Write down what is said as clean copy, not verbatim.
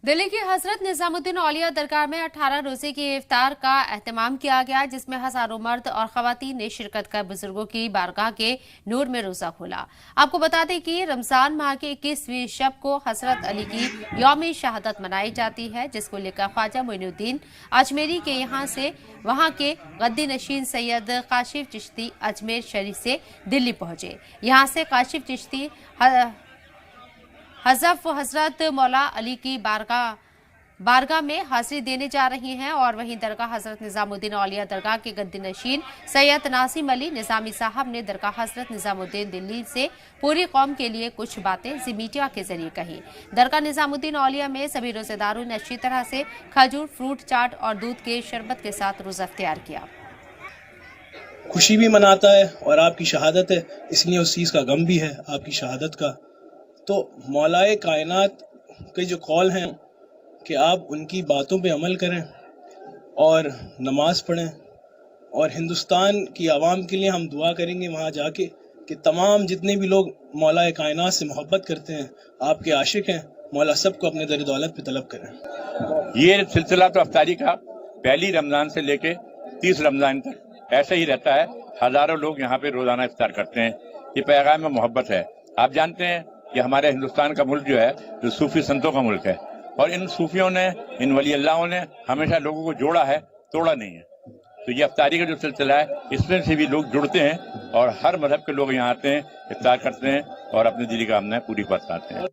दिल्ली की हजरत निजामुद्दीन औलिया दरगाह में 18 रोजे की इफ्तार का एहतमाम किया गया, जिसमें हजारों मर्द और खवातीन ने शिरकत कर बुजुर्गों की बारगाह के नूर में रोजा खोला। आपको बता दें कि रमजान माह की 21वीं शब को हजरत अली की यौम शहादत मनाई जाती है, जिसको लेकर ख्वाजा मोइनुद्दीन अजमेरी के यहाँ से वहां के गद्दी नशीन सैयद काशिफ चिश्ती अजमेर शरीफ से दिल्ली पहुंचे। यहाँ से काशिफ चिश्ती हजफ हजरत मौला अली की बारगाह में हाजिरी देने जा रही हैं और वहीं दरगाह हजरत निजामुद्दीन औलिया दरगाह के गद्दी नशीन सैयद नासिम अली निजामी साहब ने दरगाह हजरत निजामुद्दीन दिल्ली से पूरी कौम के लिए कुछ बातें मीडिया के जरिए कही। दरगाह निजामुद्दीन औलिया में सभी रोजेदारों ने अच्छी तरह से खजूर, फ्रूट चाट और दूध के शरबत के साथ रोजा इफ्तियार किया। खुशी भी मनाता है और आपकी शहादत है, इसलिए उस चीज़ का गम भी है आपकी शहादत का। तो मौलाए कायनात के जो कॉल हैं कि आप उनकी बातों पे अमल करें और नमाज पढ़ें, और हिंदुस्तान की आवाम के लिए हम दुआ करेंगे वहाँ जाके कि तमाम जितने भी लोग मौलाए कायनात से मोहब्बत करते हैं, आपके आशिक हैं, मौला सबको अपने दर दौलत पे तलब करें। ये सिलसिला तो अफ्तारी का पहली रमज़ान से लेके 30 रमज़ान तक ऐसे ही रहता है। हज़ारों लोग यहाँ पे रोज़ाना इफ्तार करते हैं। ये पैगाम में मोहब्बत है। आप जानते हैं कि हमारे हिंदुस्तान का मुल्क जो है जो सूफी संतों का मुल्क है, और इन सूफियों ने, इन वली अल्लाहों ने हमेशा लोगों को जोड़ा है, तोड़ा नहीं है। तो ये इफ्तारी का जो सिलसिला है, इसमें से भी लोग जुड़ते हैं और हर मजहब के लोग यहाँ आते हैं, इफ्तार करते हैं और अपनी दिली कामनाएं पूरी करते हैं।